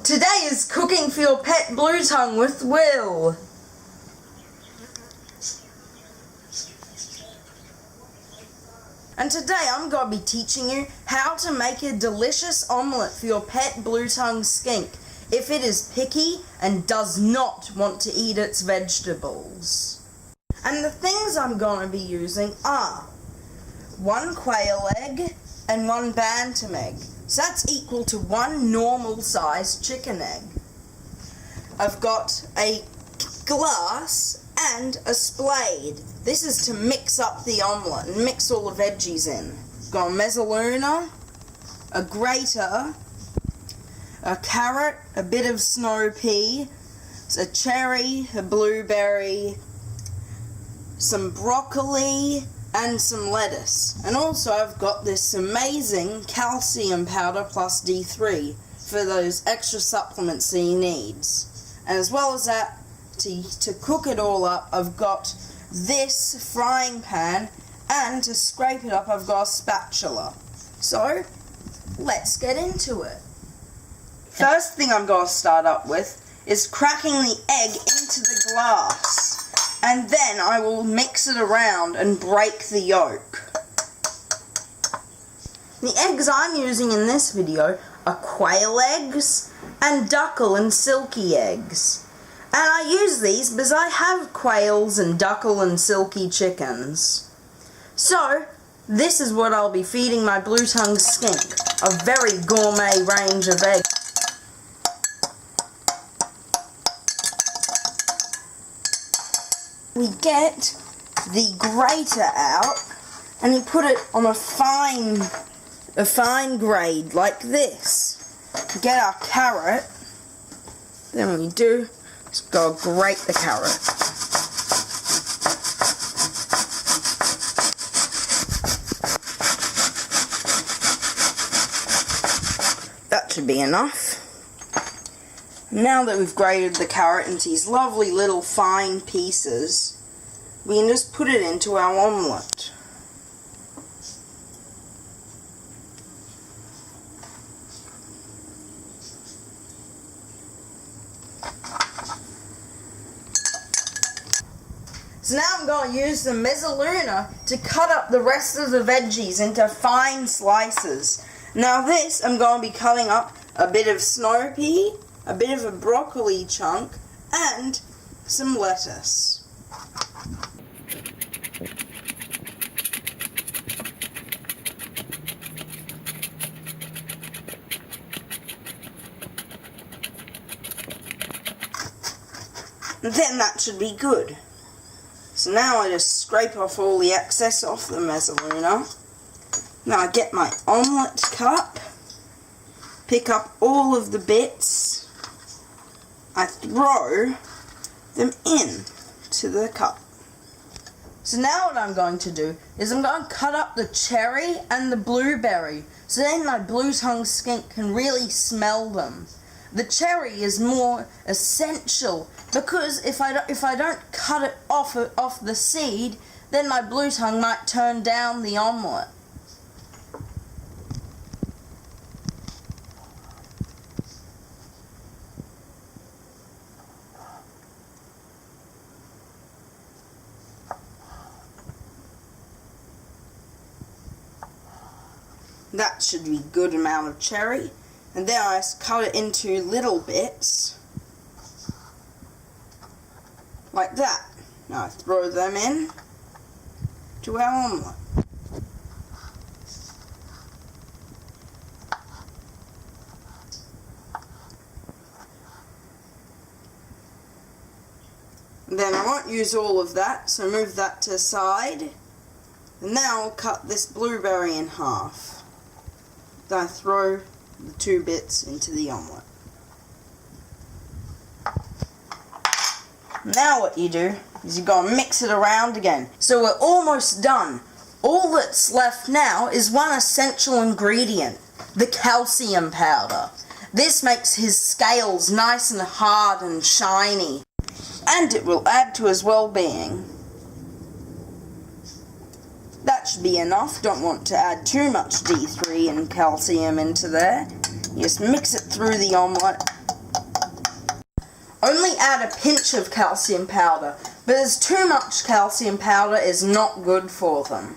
Today is Cooking for Your Pet Blue Tongue with Will. And today I'm going to be teaching you how to make a delicious omelette for your pet Blue Tongue Skink if it is picky and does not want to eat its vegetables. And the things I'm going to be using are 1 quail egg and 1 bantam egg. So that's equal to 1 normal sized chicken egg. I've got a glass and a spade. This is to mix up the omelette and mix all the veggies in. Got a mezzaluna, a grater, a carrot, a bit of snow pea, a cherry, a blueberry, some broccoli, and some lettuce. And also I've got this amazing calcium powder plus D3 for those extra supplements that he needs. And as well as that, to cook it all up, I've got this frying pan, and to scrape it up I've got a spatula. So let's get into it. First thing I'm going to start up with is cracking the egg into the glass, and then I will mix it around and break the yolk. The eggs I'm using in this video are quail eggs and duckle and silky eggs. And I use these because I have quails and duckle and silky chickens. So, this is what I'll be feeding my Blue Tongue Skink, a very gourmet range of eggs. We get the grater out and we put it on a fine grade like this. We get our carrot, then we just go grate the carrot. That should be enough. Now that we've grated the carrot into these lovely little fine pieces, we can just put it into our omelette. So now I'm going to use the mezzaluna to cut up the rest of the veggies into fine slices. Now this, I'm going to be cutting up a bit of snow pea, a bit of a broccoli chunk, and some lettuce. And then that should be good. So now I just scrape off all the excess off the mezzaluna. Now I get my omelette cup, pick up all of the bits, I throw them in to the cup. So now what I'm going to do is I'm going to cut up the cherry and the blueberry so then my Blue Tongue Skink can really smell them. The cherry is more essential because if I don't cut it off the seed, then my Blue Tongue might turn down the omelette. That should be a good amount of cherry. And then I just cut it into little bits, like that. Now I throw them in to our omelette. And then I won't use all of that, so move that to the side. And now I'll cut this blueberry in half. Then I throw the 2 bits into the omelette. Now what you do is you go and mix it around again. So we're almost done. All that's left now is one essential ingredient, the calcium powder. This makes his scales nice and hard and shiny, and it will add to his well-being. That should be enough. Don't want to add too much D3 and calcium into there. You just mix it through the omelette Only add a pinch of calcium powder, because too much calcium powder is not good for them.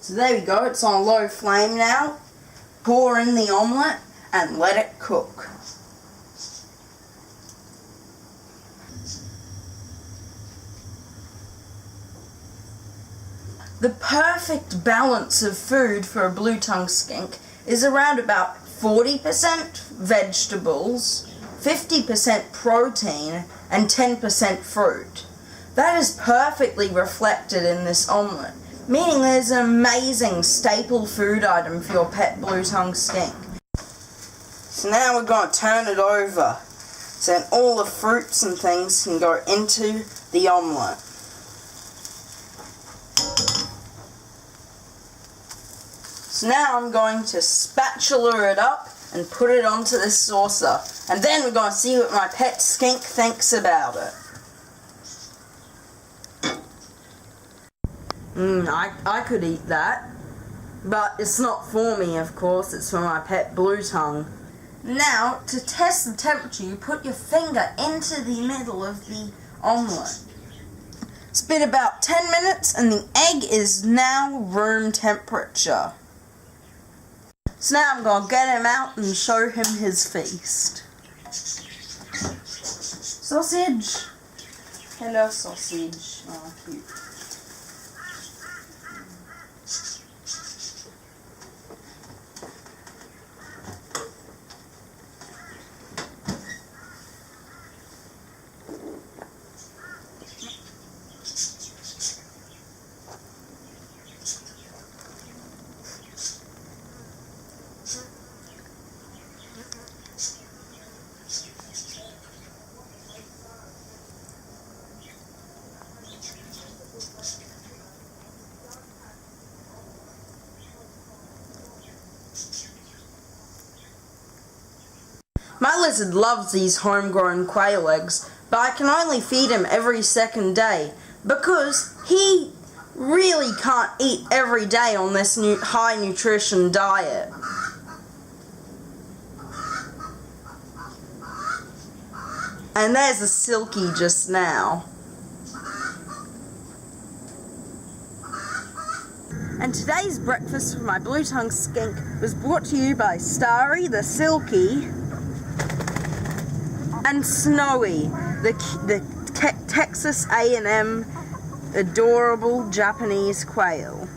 So there we go, it's on a low flame now. Pour in the omelette and let it cook. The perfect balance of food for a blue tongue skink is around about 40% vegetables, 50% protein, and 10% fruit. That is perfectly reflected in this omelette, meaning there's an amazing staple food item for your pet blue tongue skink. So now we're going to turn it over, so then all the fruits and things can go into the omelette. So now I'm going to spatula it up and put it onto this saucer. And then we're going to see what my pet skink thinks about it. I could eat that. But it's not for me, of course. It's for my pet blue tongue. Now, to test the temperature, you put your finger into the middle of the omelette. It's been about 10 minutes and the egg is now room temperature. So now I'm going to get him out and show him his feast. Sausage. Hello, sausage. Oh, cute. My lizard loves these homegrown quail eggs, but I can only feed him every second day because he really can't eat every day on this high nutrition diet. And there's a Silky just now. And today's breakfast for my blue tongue skink was brought to you by Starry, the Silky, and Snowy, the Texas A&M adorable Japanese quail.